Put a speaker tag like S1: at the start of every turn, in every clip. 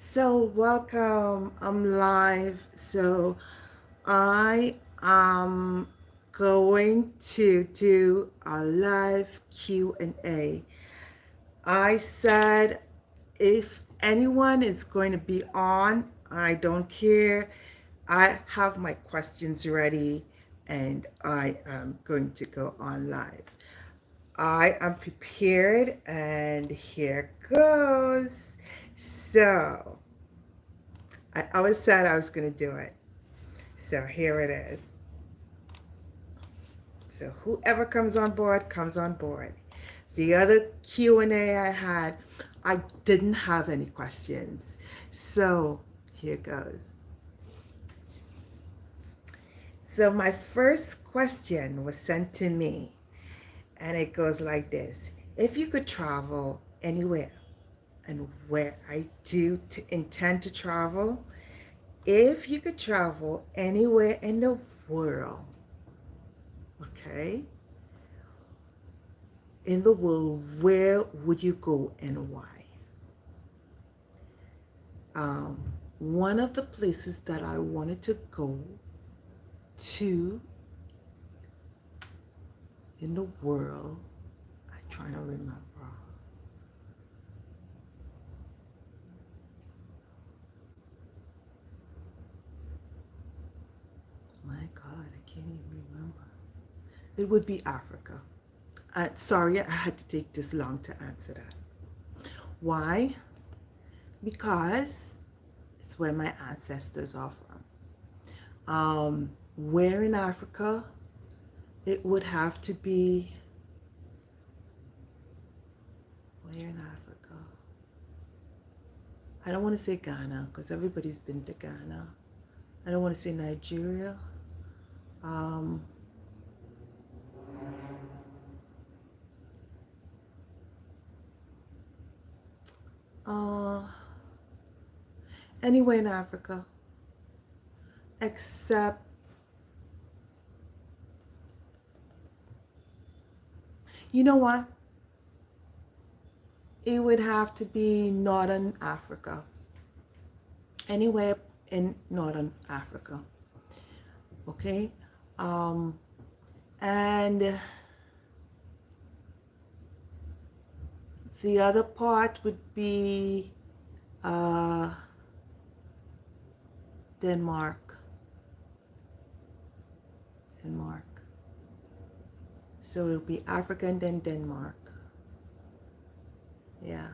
S1: So, welcome. I'm live. So, I am going to do a live Q&A. I said if anyone is going to be on, I don't care. I have my questions ready and I am going to go on live. I am prepared and here goes. So, I always said I was going to do it. So here it is. So whoever comes on board comes on board. The other Q&A I had, I didn't have any questions. So here goes. So my first question was sent to me and it goes like this. If you could travel anywhere and where I do intend to travel, if you could travel anywhere in the world, okay, in the world, where would you go and why? One of the places that I wanted to go to in the world, I'm trying to remember. My God, I can't even remember. It would be Africa. Sorry, I had to take this long to answer that. Why? Because it's where my ancestors are from. Where in Africa? It would have to be, where in Africa? I don't want to say Ghana because everybody's been to Ghana. I don't want to say Nigeria. Um, uh, Anywhere in Africa except, you know what? It would have to be Northern Africa. Anywhere in Northern Africa. Okay? Um, and the other part would be Denmark. Denmark. So it'll be Africa and then Denmark. Yeah.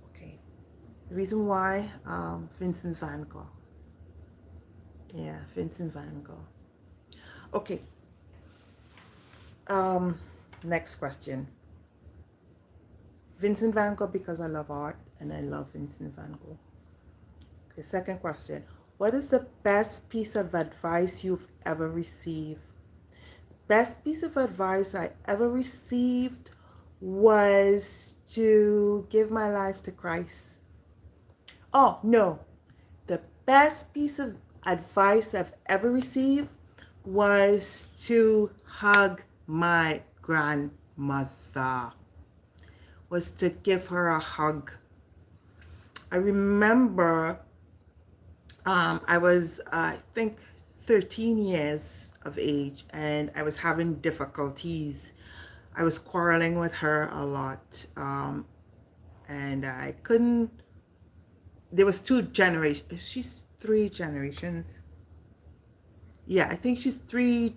S1: Okay. The reason why, Vincent van Gogh. Yeah, Vincent van Gogh. Okay. Next question. Vincent van Gogh because I love art and I love Vincent van Gogh. Okay, second question. What is the best piece of advice you've ever received? Best piece of advice I ever received was to give my life to Christ. Oh, no. The best piece of advice I've ever received was to hug my grandmother, was to give her a hug. I remember I was, I think, 13 years of age, and I was having difficulties. I was quarreling with her a lot, and I couldn't. There was two generations. She's three generations. Yeah, I think she's three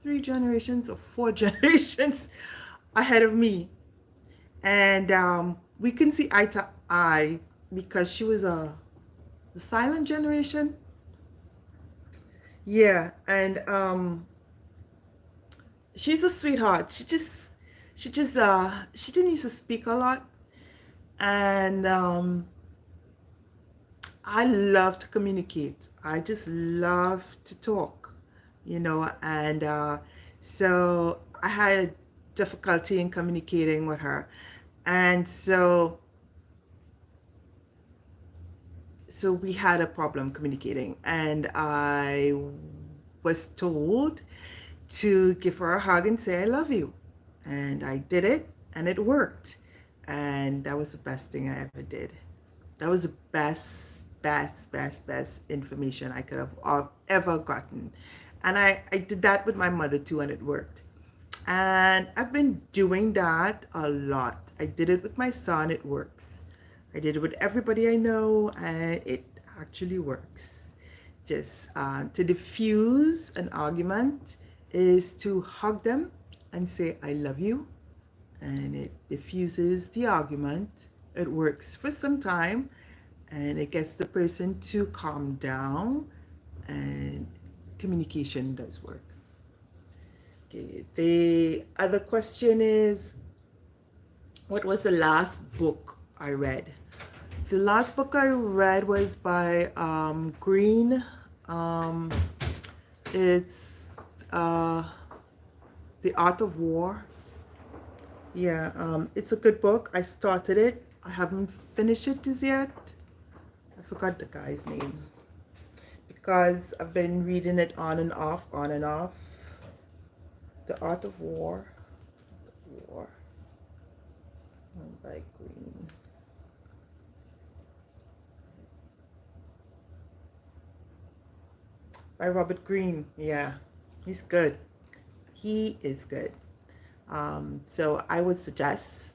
S1: generations or four generations ahead of me, and we couldn't see eye to eye because she was the silent generation. Yeah, and she's a sweetheart. She didn't used to speak a lot, and I love to communicate. I just love to talk, and so I had difficulty in communicating with her, and so we had a problem communicating, and I was told to give her a hug and say I love you, and I did it and it worked, and that was the best thing I ever did. That was the best information I could have ever gotten. And I did that with my mother too, and it worked. And I've been doing that a lot. I did it with my son, it works. I did it with everybody I know, and it actually works. Just to diffuse an argument is to hug them and say, I love you. And it diffuses the argument. It works for some time, and it gets the person to calm down, and communication does work. Okay, the other question is, what was the last book I read? The last book I read was by Green. It's The Art of War. Yeah, it's a good book. I started it. I haven't finished it as yet. I forgot the guy's name because I've been reading it on and off, on and off. The Art of War. War. By Green. By Robert Greene. Yeah, he's good. He is good. So I would suggest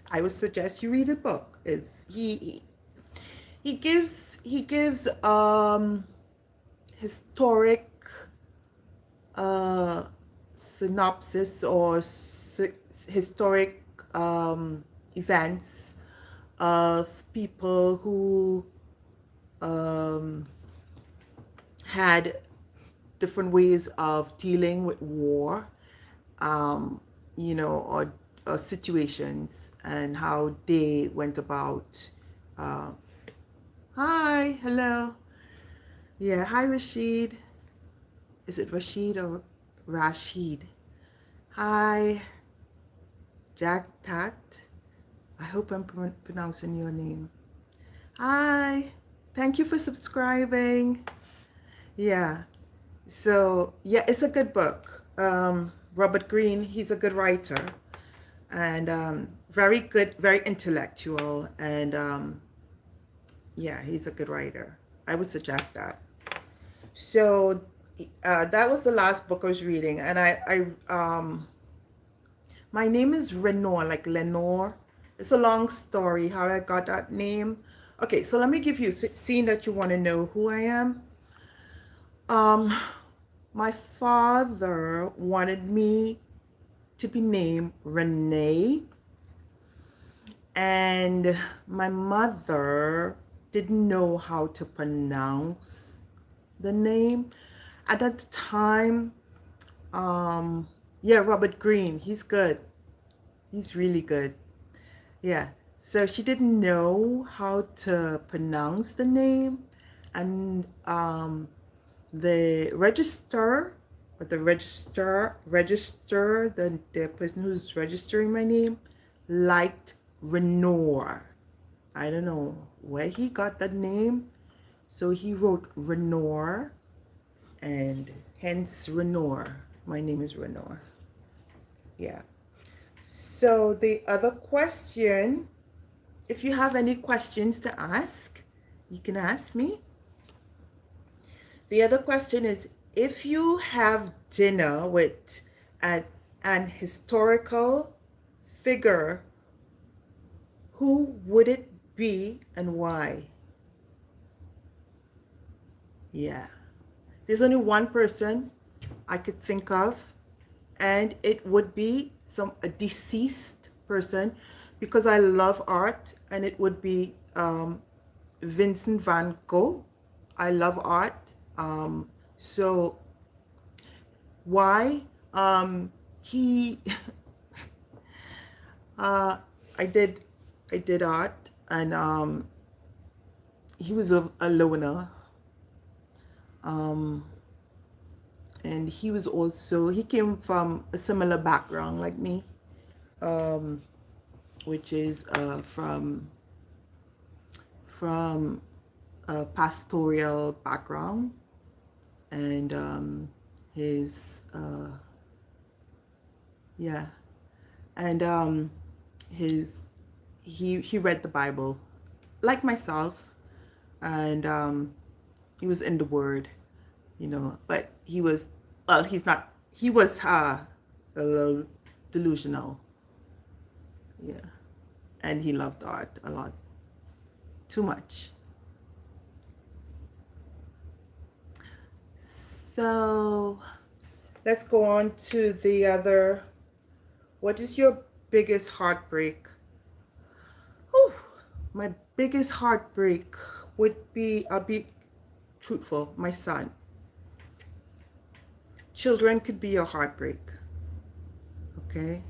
S1: you read the book. Is he gives historic synopsis or historic events of people who had different ways of dealing with war, you know, or situations, and how they went about. Hi, hello. Yeah, hi Rashid. Is it Rashid or Rashid? Hi, Jack Tat. I hope I'm pronouncing your name. Hi, thank you for subscribing. Yeah, so yeah, it's a good book. Robert Greene, he's a good writer, and very good, very intellectual, and yeah, he's a good writer. I would suggest that. So that was the last book I was reading, and my name is Renore, like Lenore. It's a long story how I got that name. Okay, so let me give you, seeing that you want to know who I am. My father wanted me to be named Renee, and my mother didn't know how to pronounce the name. At that time, yeah, Robert Greene, he's good. He's really good. Yeah. So she didn't know how to pronounce the name, and the register, the person who's registering my name liked Renore. I don't know where he got that name, so he wrote Renore, and hence Renore. My name is Renore. Yeah. So the other question, if you have any questions to ask, you can ask me. The other question is, if you have dinner with an historical figure, who would it be and why? Yeah. There's only one person I could think of, and it would be a deceased person, because I love art, and it would be Vincent van Gogh. I love art. So why? He I did art, and he was a loner, and he was also, he came from a similar background like me, which is from a pastoral background, and his yeah, and his he read the Bible like myself, and he was in the Word, you know, but he was, well, he's not, he was a little delusional, yeah, and he loved art a lot, too much. So let's go on to the other. What is your biggest heartbreak? Whew, my biggest heartbreak would be, I'll be truthful, my son. Children could be your heartbreak, okay?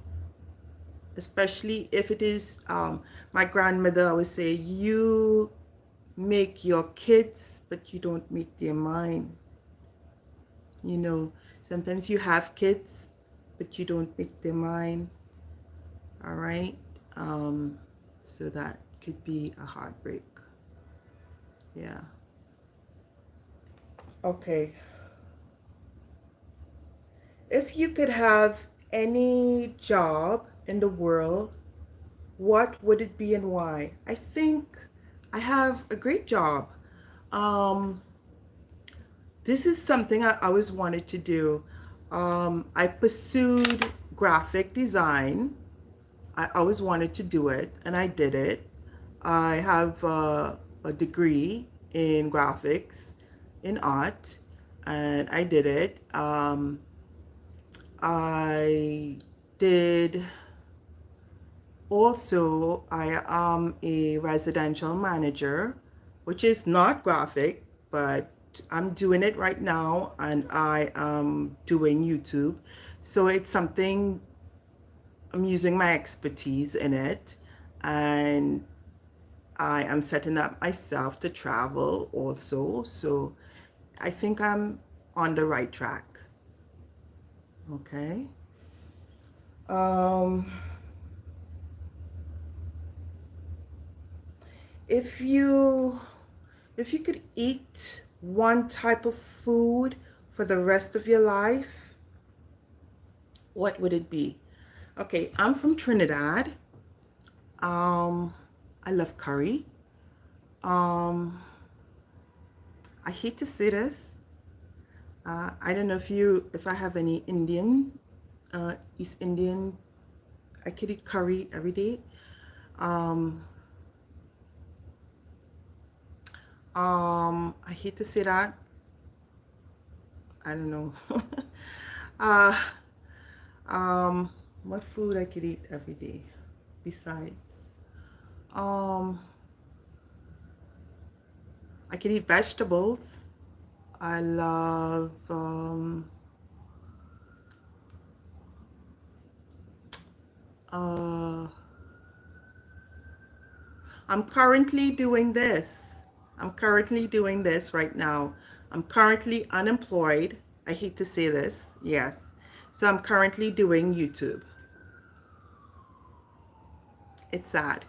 S1: Especially if it is, my grandmother always say, you make your kids, but you don't make their mind. You know, sometimes you have kids, but you don't make their mind. All right? So that could be a heartbreak. Yeah. Okay. If you could have any job in the world, what would it be and why? I think I have a great job. Um, this is something I always wanted to do. I pursued graphic design. I always wanted to do it, and I did it. I have a degree in graphics, in art, and I did it. I did also, I am a residential manager, which is not graphic, but I'm doing it right now, and I am doing YouTube. So it's something, I'm using my expertise in it, and I am setting up myself to travel also. So I think I'm on the right track. Okay. Um, if you if you could eat one type of food for the rest of your life, what would it be? Okay, I'm from Trinidad. Um, I love curry. Um, I hate to say this. I don't know if I have any Indian, East Indian. I could eat curry every day. Um, I hate to say that. I don't know. uh, what food I could eat every day besides? Um, I could eat vegetables. I love, uh, I'm currently doing this. I'm currently doing this right now. I'm currently unemployed. I hate to say this, yes. So I'm currently doing YouTube. It's sad.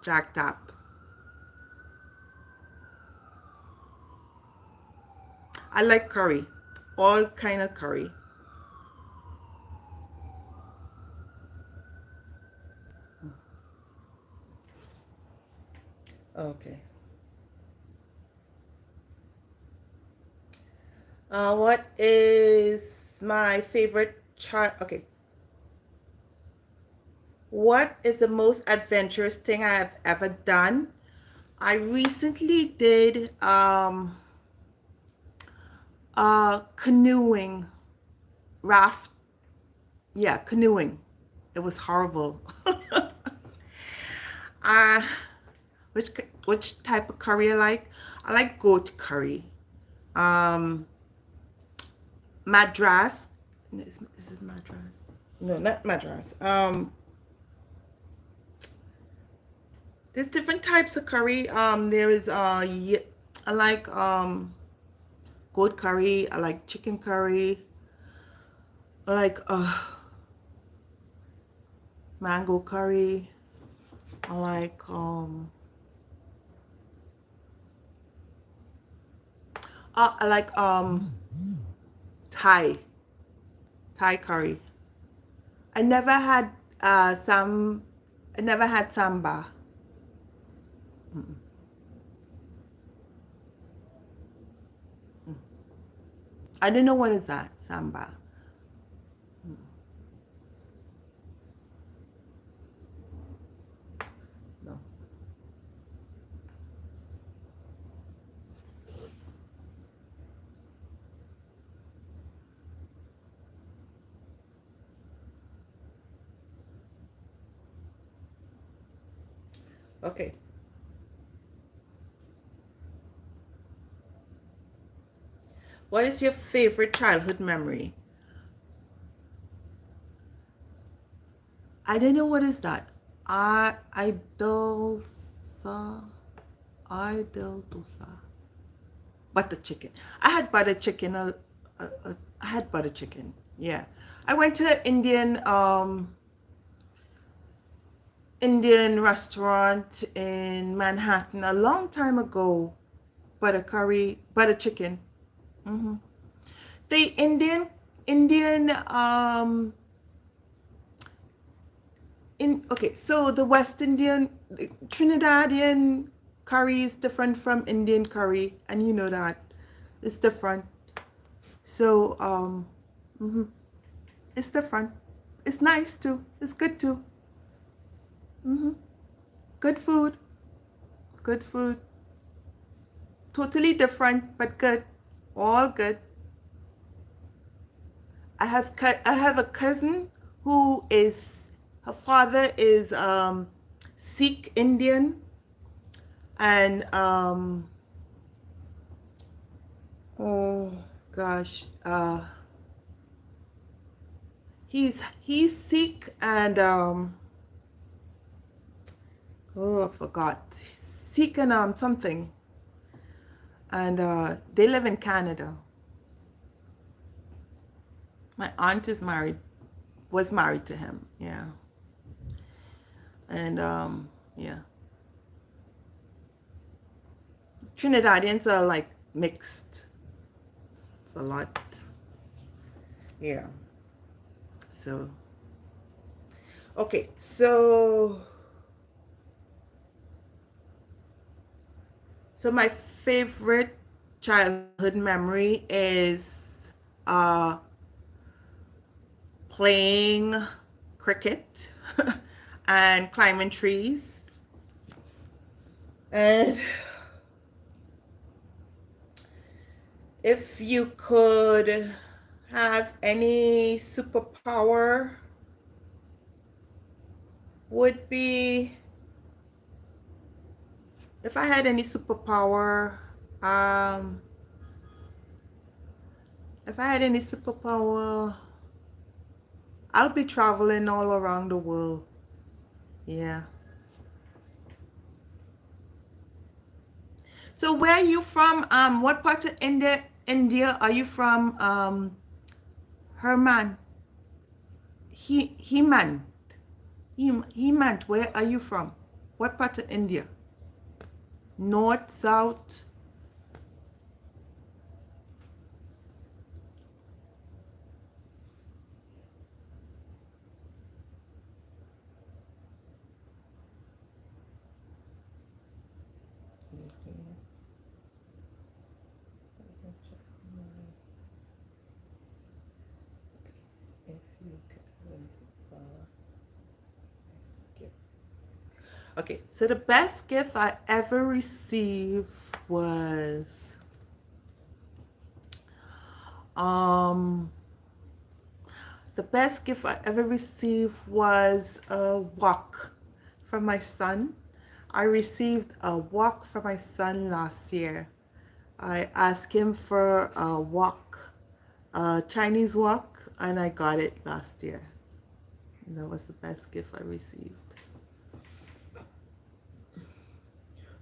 S1: Jacked up. I like curry. All kind of curry. Okay. What is my favorite child? Okay. What is the most adventurous thing I have ever done? I recently did canoeing, raft. Yeah, canoeing. It was horrible. uh, which which type of curry I like? I like goat curry. Um, Madras. No, is it Madras? No, not Madras. There's different types of curry. There is I like goat curry. I like chicken curry. I like mango curry. I like I like Thai curry. I never had I never had samba. Mm-mm. I don't know what is that, samba. No. Okay. What is your favorite childhood memory? I don't know what is that. Idolsa. Idoldosa. Butter chicken. I had butter chicken. I had butter chicken. Yeah. I went to Indian restaurant in Manhattan a long time ago. Butter curry, butter chicken. Hmm. The Indian in okay, so the West Indian Trinidadian curry is different from Indian curry, and you know that it's different. So mhm, it's different. It's nice too. It's good too. Hmm. Good food. Good food. Totally different, but good. All good. I have a cousin who is her father is Sikh Indian, and oh gosh, he's Sikh, and oh, I forgot, Sikh and something, and they live in Canada. My aunt is married, was married to him, yeah, and yeah, Trinidadians are like mixed. It's a lot, yeah. So okay, so my favorite childhood memory is uh playing cricket and climbing trees. And if you could have any superpower, would be if I had any superpower, um, if I had any superpower, I'll be traveling all around the world. Yeah. So where are you from? What part of India are you from? Herman. Heman. Hemant. Where are you from? What part of India? North, south? Okay, so the best gift I ever received was um the best gift I ever received was a walk from my son. I received a walk from my son last year. I asked him for a walk, a Chinese walk, and I got it last year. And that was the best gift I received.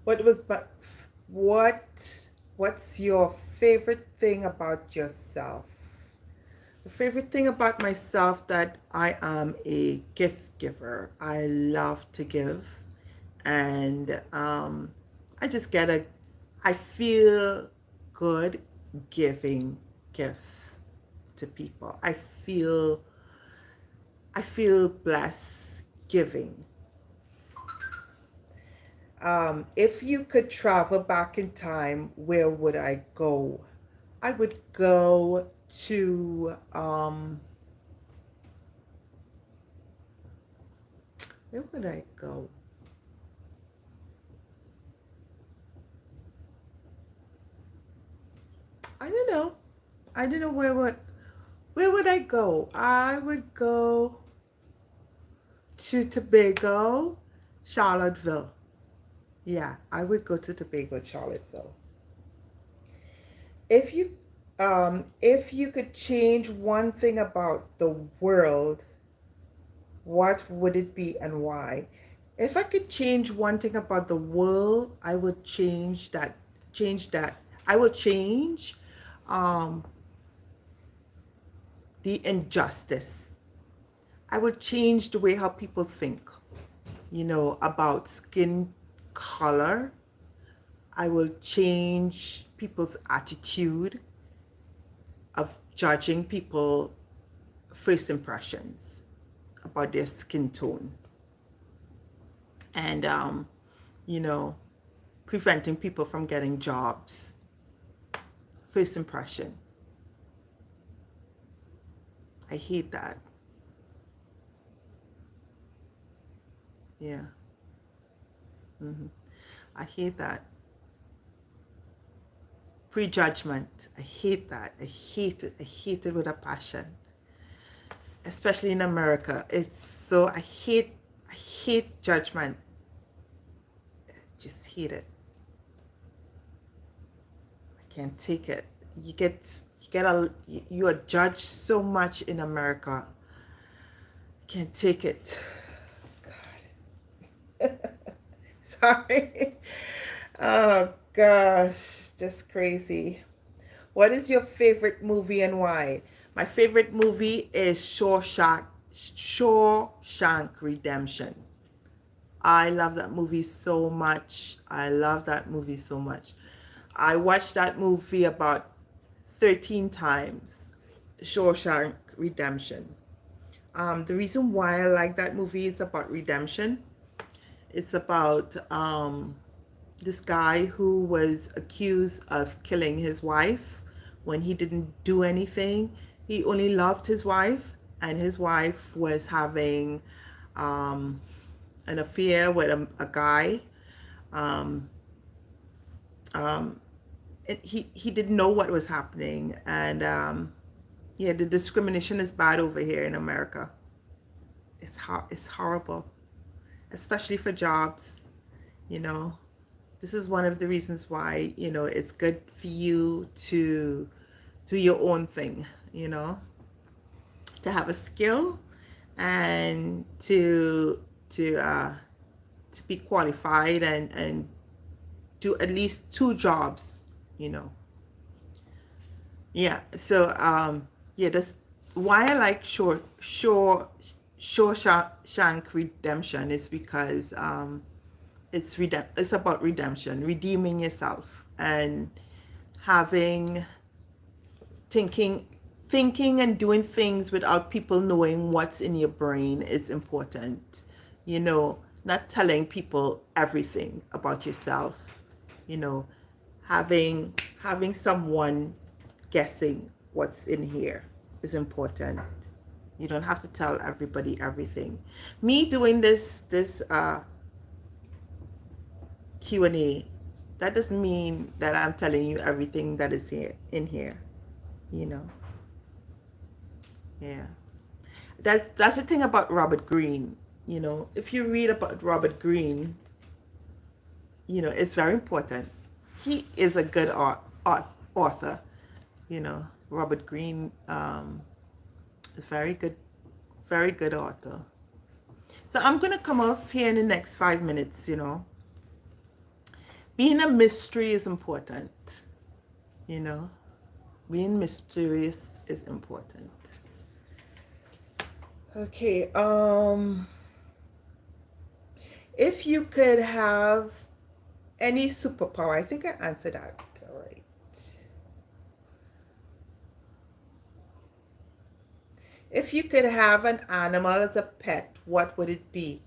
S1: What was but what's your favorite thing about yourself? The favorite thing about myself that I am a gift giver. I love to give, and I just get a. I feel good giving gifts to people. I feel blessed giving. If you could travel back in time, where would I go? I would go to, where would I go? I don't know. I don't know where would I go? I would go to Tobago, Charlottesville. Yeah, I would go to Tobago, Charlottesville. If if you could change one thing about the world, what would it be and why? If I could change one thing about the world, I would change that. I would change um the injustice. I would change the way how people think, about skin color. I will change people's attitude of judging people first impressions about their skin tone, and you know preventing people from getting jobs first impression. I hate that. Yeah. hmm I hate that. Prejudgment. I hate that. I hate it. I hate it with a passion, especially in America. It's so, I hate judgment. Just hate it. I can't take it. You are judged so much in America. Can't take it. God. Sorry. Oh gosh, just crazy. What is your favorite movie and why? My favorite movie is Shawshank Redemption. I love that movie so much. I love that movie so much. I watched that movie about 13 times. Shawshank Redemption. The reason why I like that movie is about redemption. It's about this guy who was accused of killing his wife when he didn't do anything. He only loved his wife, and his wife was having um, an affair with a guy. Um, um, he didn't know what was happening, and yeah, the discrimination is bad over here in America. It's horrible, especially for jobs. You know, this is one of the reasons why it's good for you to do your own thing. To have a skill and to be qualified and do at least two jobs. You know, yeah. So yeah, that's why I like Shawshank Redemption is because it's about redemption, redeeming yourself, and having thinking thinking and doing things without people knowing what's in your brain is important. Not telling people everything about yourself. You know, having someone guessing what's in here is important. You don't have to tell everybody everything. Me doing this Q&A, that doesn't mean that I'm telling you everything that is here in here, you know. Yeah. That's the thing about Robert Greene. If you read about Robert Greene, it's very important. He is a good author. Robert Greene is very good author. So I'm gonna come off here in the next 5 minutes. Being a mystery is important. Being mysterious is important. Okay, if you could have any superpower, I think I answered that all right. If you could have an animal as a pet, what would it be?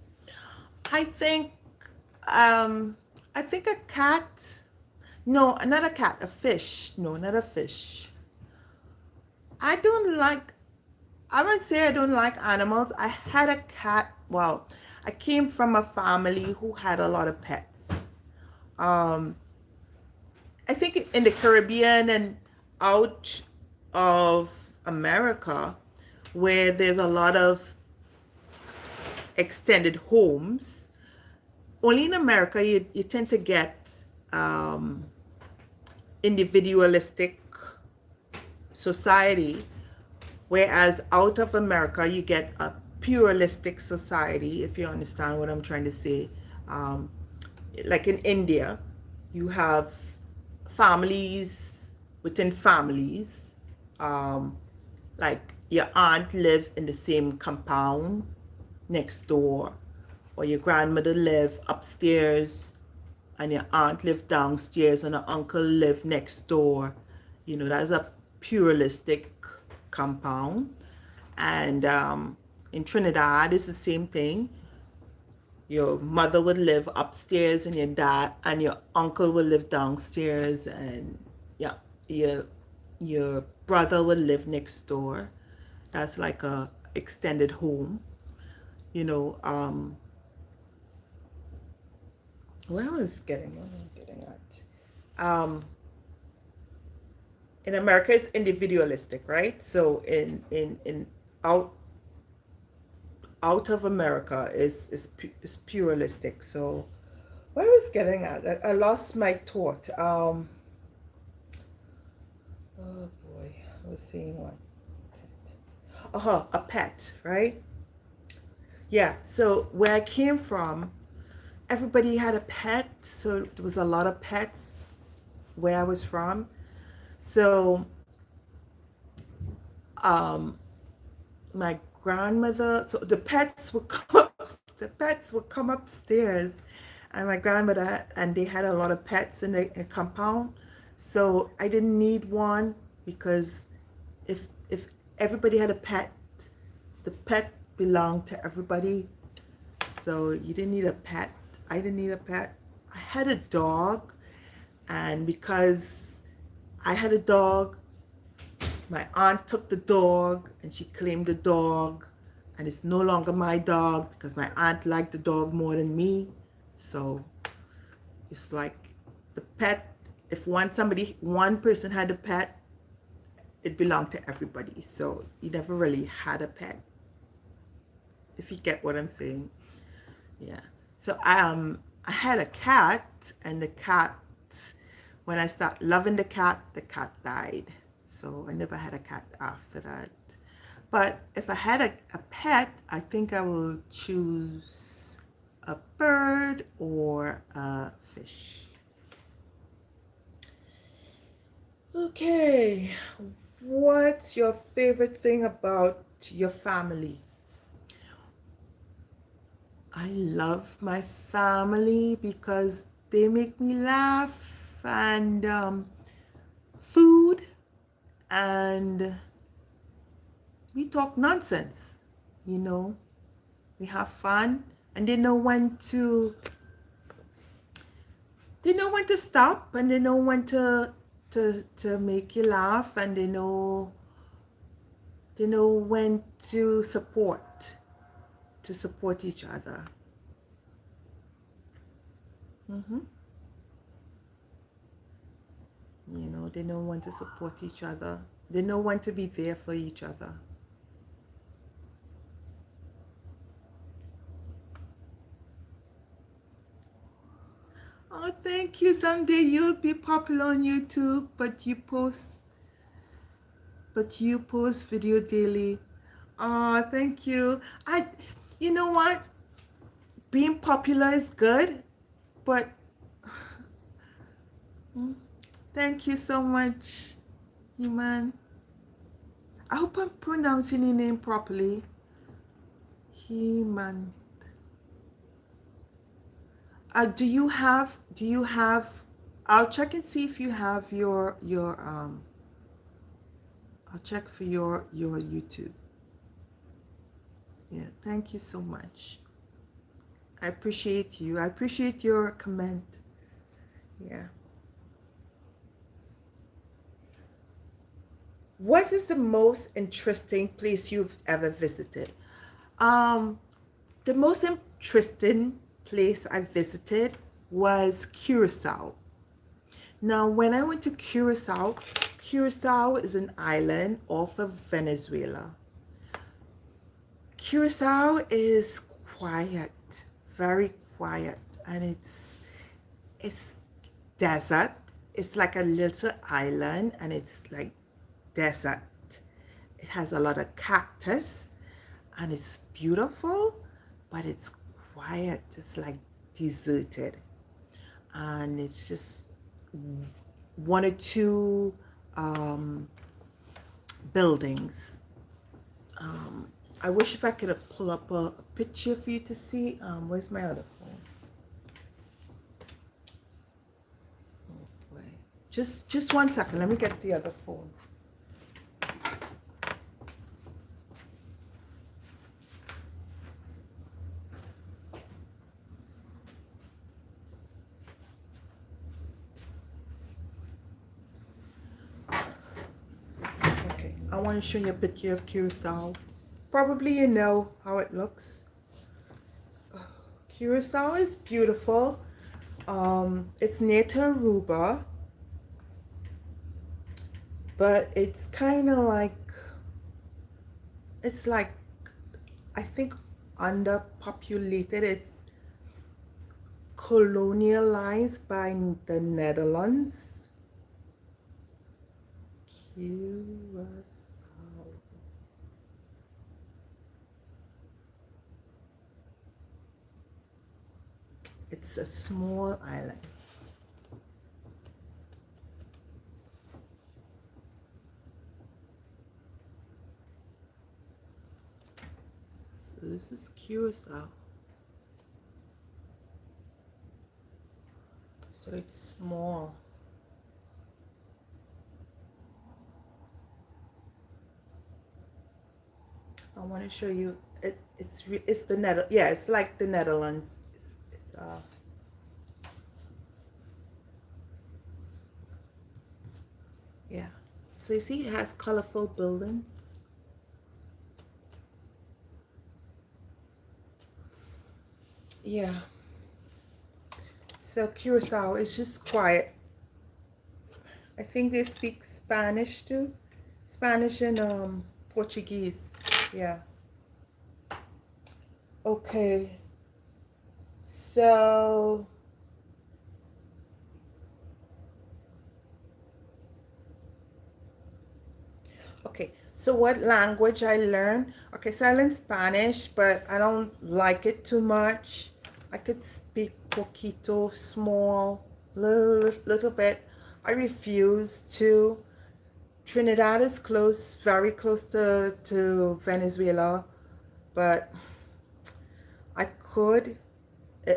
S1: I think I think a cat. No, not a cat. A fish. No, not a fish. I don't like. I would say I don't like animals. I had a cat. Well, I came from a family who had a lot of pets. Um, I think in the Caribbean and out of America, where there's a lot of extended homes, only in America you tend to get um, individualistic society, whereas out of America you get a pluralistic society, if you understand what I'm trying to say. Um, like in India, you have families within families. Um, like your aunt live in the same compound next door, or your grandmother live upstairs and your aunt live downstairs and her uncle live next door. You know, that's a pluralistic compound. And in Trinidad, it's the same thing. Your mother would live upstairs and your dad and your uncle would live downstairs, and yeah, your brother would live next door. That's like a extended home, you know. What I was getting at. In America it's individualistic, right? So in out out of America is pluralistic. So what I was getting at, I lost my thought. Oh boy, I was saying what? Pet. A pet, right? Yeah. So where I came from, everybody had a pet. So there was a lot of pets where I was from. So um, my grandmother, so the pets would come upstairs, and my grandmother, and they had a lot of pets in the compound. So I didn't need one, because if everybody had a pet, the pet belonged to everybody. So you didn't need a pet. I didn't need a pet. I had a dog, and because I had a dog, my aunt took the dog and she claimed the dog, and it's no longer my dog because my aunt liked the dog more than me. So it's like the pet, if one person had a pet, it belonged to everybody. So you never really had a pet, if you get what I'm saying. Yeah. So I had a cat, and the cat, when I started loving the cat died. So I never had a cat after that. But if I had a pet, I think I will choose a bird or a fish. Okay, what's your favorite thing about your family? I love my family because they make me laugh, and food, and we talk nonsense, you know. We have fun, and they know when to stop, and they know when to make you laugh, and they know when to support each other. You know, they know when to support each other. They know when to be there for each other. Oh, thank you. Someday you'll be popular on YouTube, but you post video daily. Oh, thank you. You know what? Being popular is good, but thank you so much, Iman. I hope I'm pronouncing your name properly. Iman. Do you have, I'll check and see if you have your I'll check for your YouTube. Yeah, thank you so much. I appreciate you. I appreciate your comment. Yeah. What is the most interesting place you've ever visited? Um, the most interesting place I visited was Curacao. Now, when I went to Curacao, Curacao is an island off of Venezuela. Curacao is quiet, very quiet, and it's desert. It's like a little island, and it's like desert. It has a lot of cactus, and it's beautiful, but it's quiet. It's like deserted, and it's just one or two buildings. I wish if I could pull up a picture for you to see. Where's my other phone? Oh, boy. Just 1 second. Let me get the other phone. Okay, I want to show you a picture of Curacao. Probably you know how it looks. Curacao is beautiful. It's near to Aruba, but it's kind of like, it's like, I think underpopulated. It's colonialized by the Netherlands. Curacao. It's a small island. So this is Curacao. So it's small. I want to show you. It's the Yeah, it's like the Netherlands. It's yeah. So you see, it has colorful buildings. Yeah. So Curacao is just quiet. I think they speak Spanish too. Spanish and Portuguese. Yeah. Okay. So okay. So what language I learned? Okay, so I learned Spanish, but I don't like it too much. I could speak poquito, small, little bit. I refuse to. Trinidad is close, very close to Venezuela, but I could.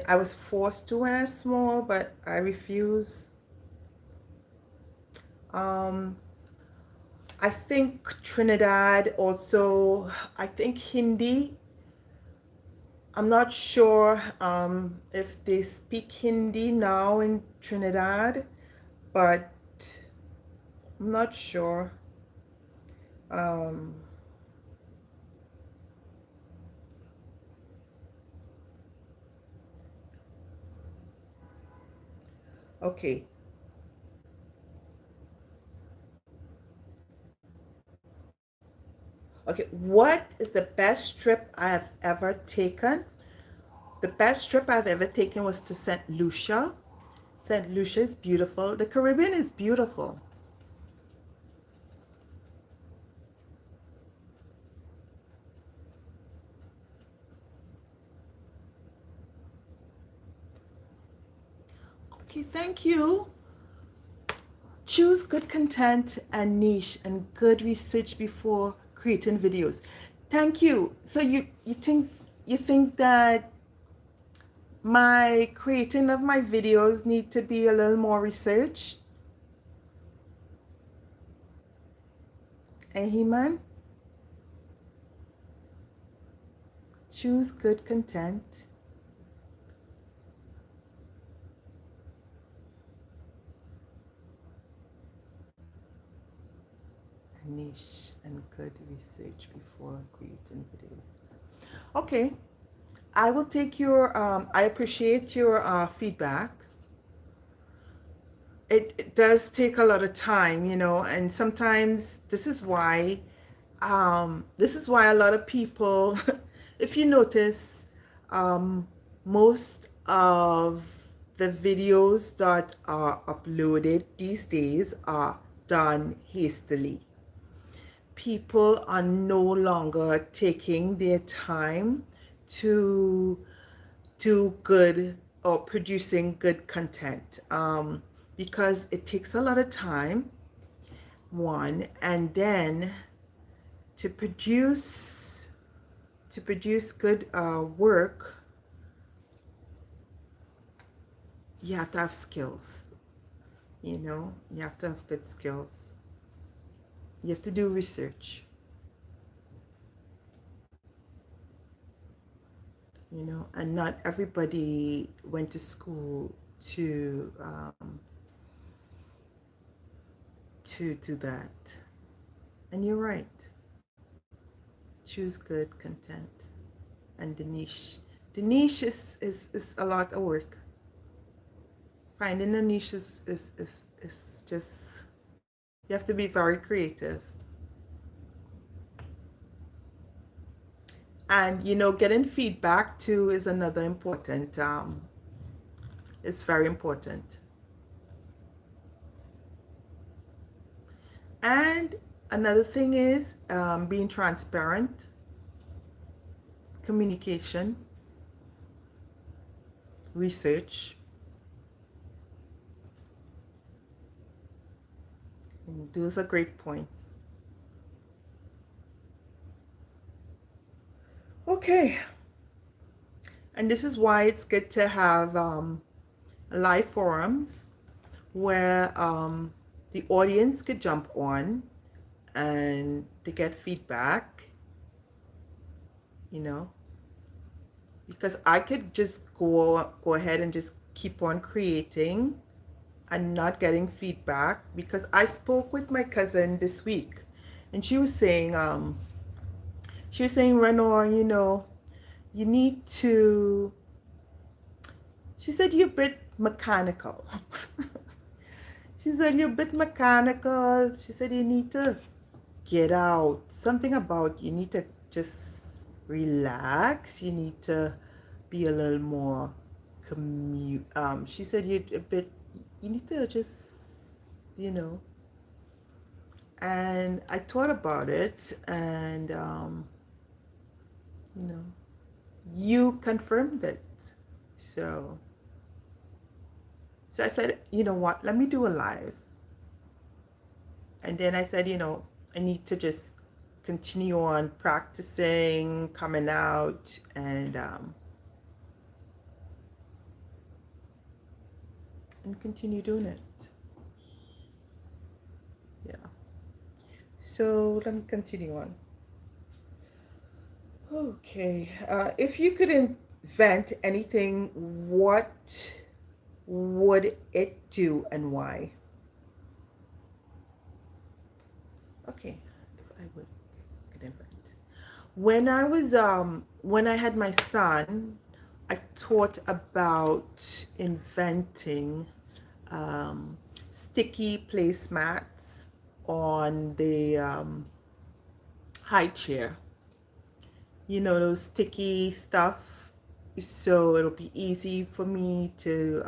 S1: I was forced to when I was small, but I refuse. Um, I think Trinidad also, I think Hindi. I'm not sure if they speak Hindi now in Trinidad, but I'm not sure. Um, okay. Okay, what is the best trip I have ever taken? The best trip I've ever taken was to St. Lucia. St. Lucia is beautiful. The Caribbean is beautiful. Okay, thank you. Choose good content and niche and good research before creating videos. Thank you. So you think that my creating of my videos need to be a little more research? Amen. Choose good content niche and good research before creating videos. Okay, I will take your, I appreciate your feedback. It does take a lot of time, you know, and sometimes this is why a lot of people, if you notice, most of the videos that are uploaded these days are done hastily. People are no longer taking their time to do good or producing good content, because it takes a lot of time, one, and then to produce good work, you have to have skills. You know, you have to have good skills. You have to do research. You know, and not everybody went to school to do that. And you're right. Choose good content. And the niche. The niche is a lot of work. Finding a niche is just, you have to be very creative. And, you know, getting feedback too is another important, it's very important. And another thing is being transparent, communication, research. And those are great points. Okay. And this is why it's good to have live forums where the audience could jump on and to get feedback, you know, because I could just go ahead and just keep on creating and not getting feedback. Because I spoke with my cousin this week and she was saying Renore, you know, you need to, she said, you're a bit mechanical. She said, you're a bit mechanical. She said, you need to get out. Something about, you need to just relax. You need to be a little more she said, you need to just, you know. And I thought about it, and you know, you confirmed it. So I said, you know what, let me do a live. And then I said, you know, I need to just continue on practicing, coming out, and continue doing it. Yeah. So let me continue on. Okay. If you could invent anything, what would it do and why? Okay. If I could invent. When I had my son, I thought about inventing sticky placemats on the high chair. You know, those sticky stuff, so it'll be easy for me to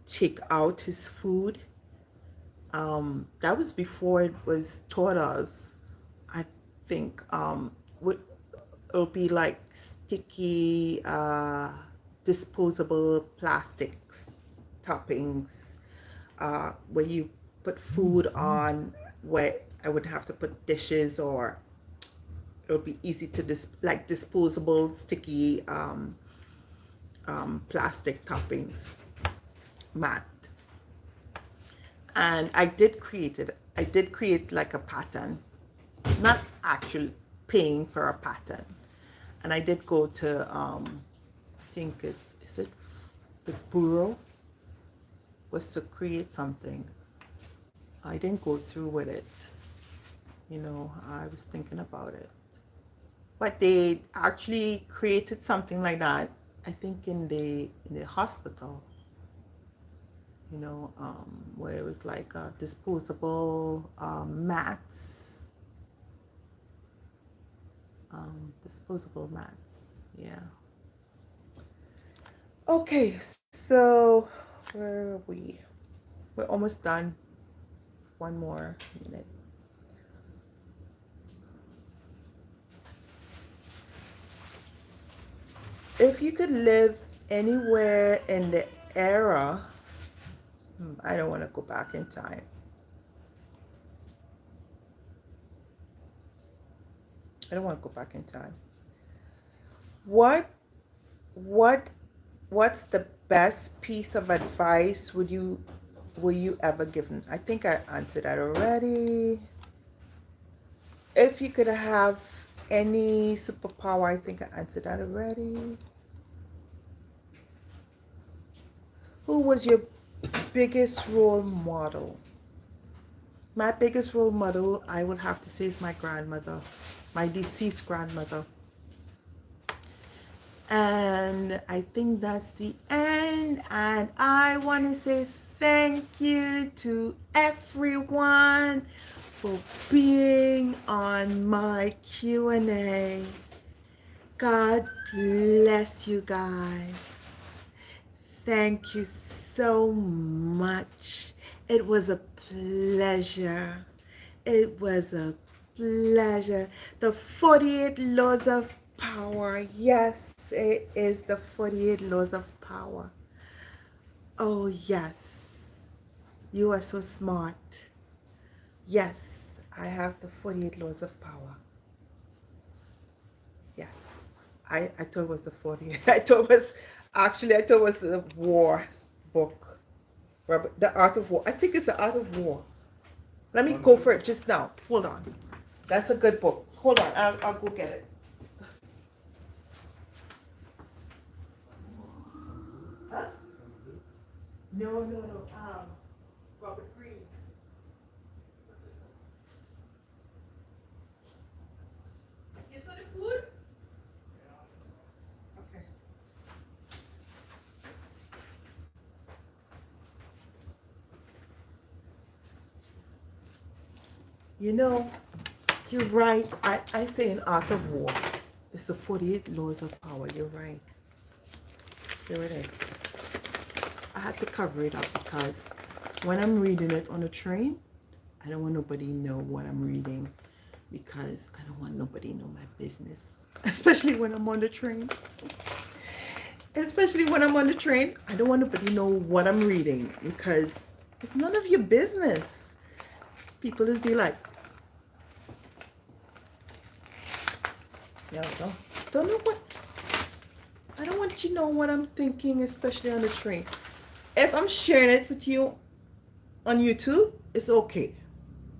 S1: take out his food. That was before it was thought of. I think it'll be like sticky disposable plastics toppings where you put food on, where I would have to put dishes, or it'll be easy to like disposable sticky plastic toppings mat. And I did create it. I did create like a pattern, not actually paying for a pattern. And I did go to I think is it the bureau? was to create something. I didn't go through with it. You know, I was thinking about it. But they actually created something like that, I think in the hospital, you know, where it was like disposable mats. Disposable mats. Yeah. Okay, so where are we? We're almost done. One more minute. If you could live anywhere in the era, I don't want to go back in time. I don't want to go back in time. What what what's the best piece of advice were you ever given? I think I answered that already. If you could have any superpower, I think I answered that already. Who was your biggest role model? My biggest role model, I would have to say, is my grandmother, my deceased grandmother. And I think that's the end. And I want to say thank you to everyone for being on my Q&A. God bless you guys. Thank you so much. It was a pleasure. It was a pleasure. The 48 laws of power. Yes, it is the 48 laws of power. Oh, yes. You are so smart. Yes, I have the 48 laws of power. Yes. I thought it was the 48. I thought it was the war book. Robert, The Art of War. I think it's The Art of War. Let me go for it just now. Hold on. That's a good book. Hold on. I'll go get it. Huh? No. Robert Greene. You saw the food? Okay. You know, you're right. I say in Art of War. It's the 48 laws of power. You're right. There it is. I had to cover it up because when I'm reading it on a train, I don't want nobody to know what I'm reading because I don't want nobody to know my business. Especially when I'm on the train. Especially when I'm on the train, I don't want nobody to know what I'm reading because it's none of your business. People just be like, yeah, don't know what. I don't want you to know what I'm thinking, especially on the train. If I'm sharing it with you on YouTube, it's okay.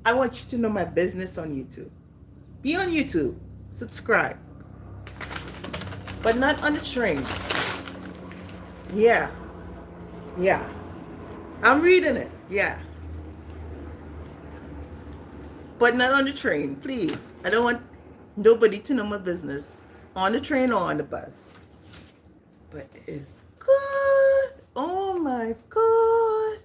S1: I want you to know my business on YouTube. Be on YouTube. Subscribe. But not on the train. Yeah. Yeah. I'm reading it. Yeah. But not on the train, please. I don't want nobody to know my business on the train or on the bus. But it's good. Oh my God.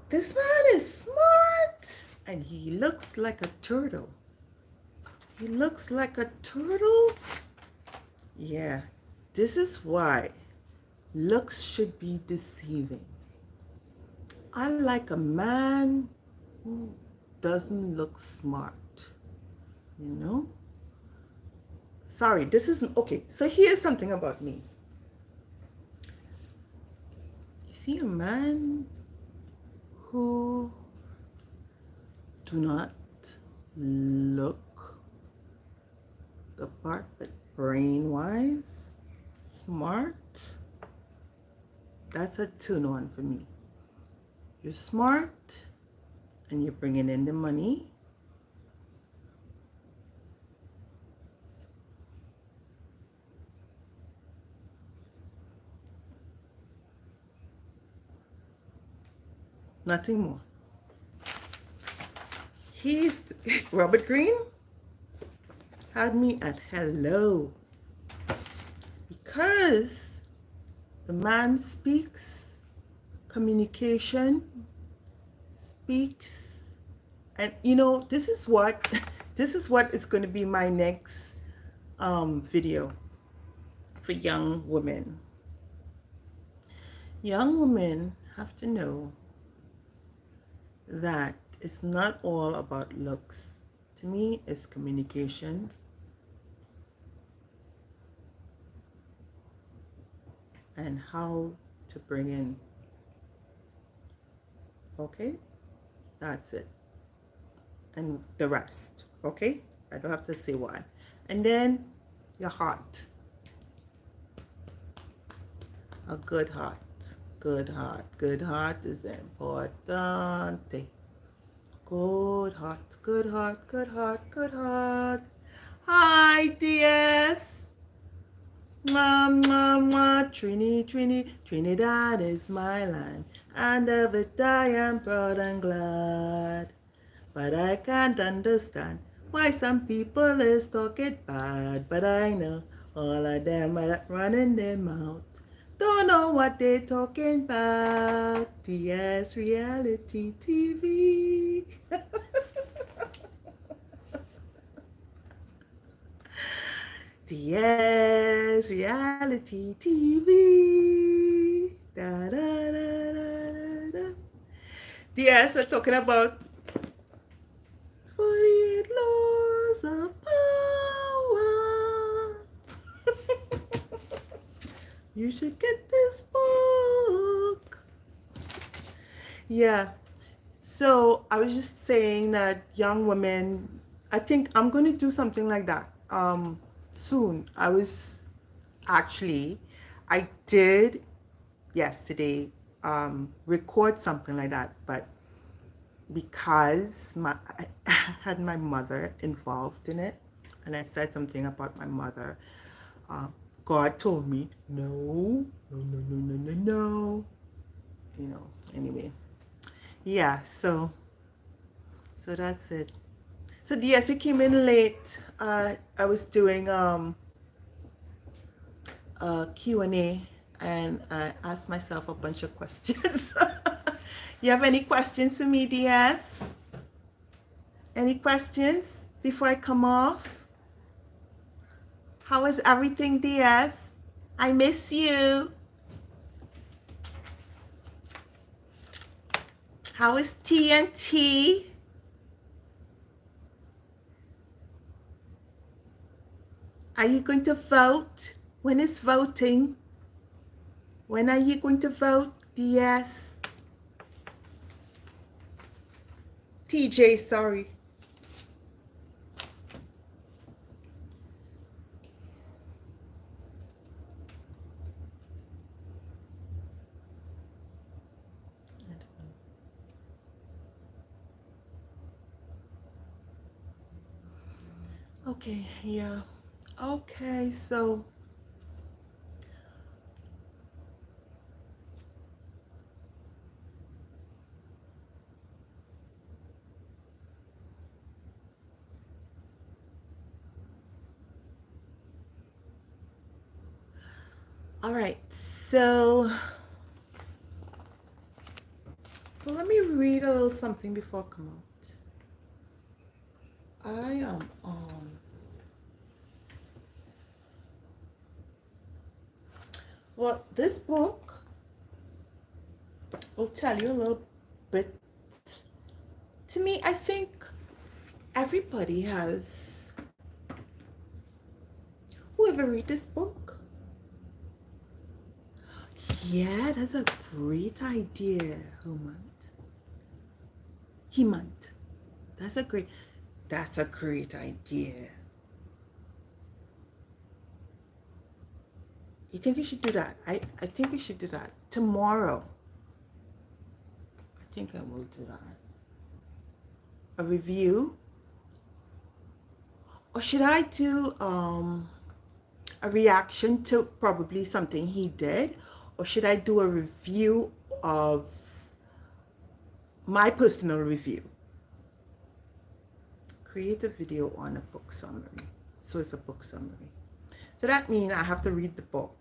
S1: This man is smart. And he looks like a turtle. He looks like a turtle. Yeah. This is why looks should be deceiving. I like a man who doesn't look smart. You know? Sorry, this isn't okay. So here's something about me. You see a man who do not look the part, but brain-wise, smart, that's a turn on for me. You're smart and you're bringing in the money. Nothing more. He's Robert Greene had me at hello because the man speaks communication, speaks, and this is what is going to be my next video for young women. Young women have to know that it's not all about looks. To me, it's communication, and how to bring in. Okay, that's it, and the rest. Okay, I don't have to say why. And then your heart, a good heart. Good heart. Good heart is important. Good heart. Good heart. Good heart. Good heart. Hi, DS. Mwah, mwah, mwah. Trinidad is my land, and of it I am proud and glad. But I can't understand why some people is talking bad. But I know all of them are running their mouth. Don't know what they talking about. DS Reality TV. DS Reality TV. Da, da, da, da, da. DS are talking about 48 laws of power. You should get this book. Yeah. So I was just saying that young women, I think I'm going to do something like that soon. I did yesterday record something like that, but because I had my mother involved in it, and I said something about my mother, God told me, no. Anyway. Yeah, so that's it. So yes, it came in late. I was doing Q&A, and I asked myself a bunch of questions. You have any questions for me, DS? Any questions before I come off? How is everything, DS? I miss you. How is TNT? Are you going to vote? When is voting? When are you going to vote, DS? TJ, sorry. Okay, yeah. Okay, so all right, so let me read a little something before I come out. I am on well, this book will tell you a little bit. To me, I think everybody has. Whoever read this book? Yeah, that's a great idea, Hemant. That's a great idea. You think you should do that? I think you should do that tomorrow. I think I will do that. A review? Or should I do a reaction to probably something he did? Or should I do a review of my personal review. Create a video on a book summary. So it's a book summary. So that means I have to read the book,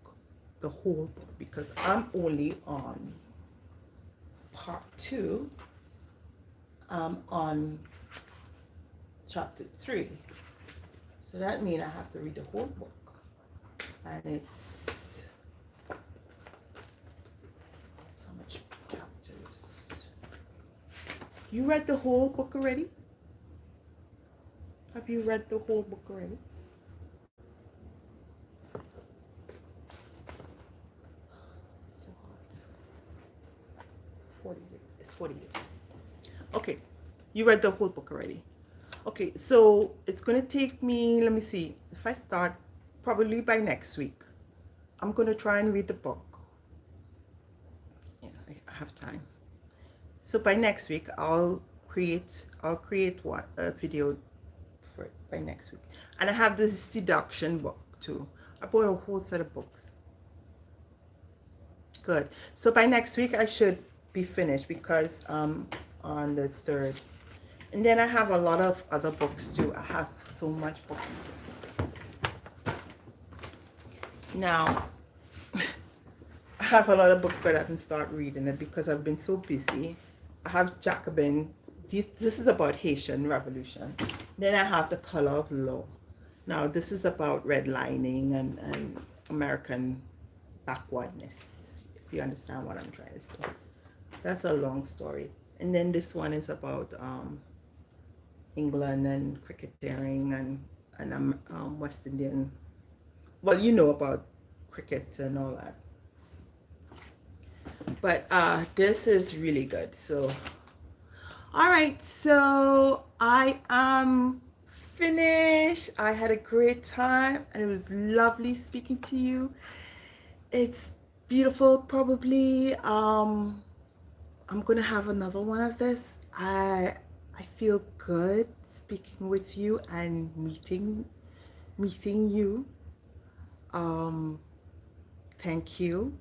S1: the whole book, because I'm only on part 2. On chapter 3. So that means I have to read the whole book. And it's so much chapters. You read the whole book already? Have you read the whole book already? So hot. 40. It's 40. Okay, you read the whole book already. Okay, so it's gonna take me, let me see, if I start probably by next week, I'm gonna try and read the book. Yeah, I have time. So by next week, I'll create what a video for it by next week. And I have this seduction book too. I bought a whole set of books. Good. So by next week, I should be finished because on the 3rd. And then I have a lot of other books too. I have so much books. Now, I have a lot of books, but I haven't started reading it because I've been so busy. I have Jacobin. This is about Haitian Revolution. Then I have The Color of Law. Now, this is about redlining and American backwardness, if you understand what I'm trying to say. That's a long story. And then this one is about England and cricketing and West Indian. Well, you know about cricket and all that. But this is really good. So, all right. So I am finished. I had a great time and it was lovely speaking to you. It's beautiful. Probably I'm gonna have another one of this. I feel good speaking with you and meeting you. Thank you.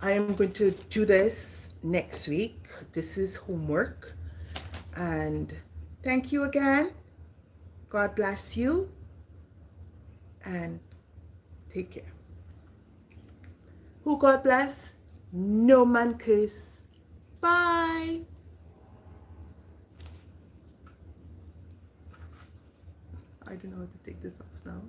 S1: I am going to do this next week. This is homework. And thank you again. God bless you. And take care. Who God bless? No man curse. Bye. I don't know how to take this off now.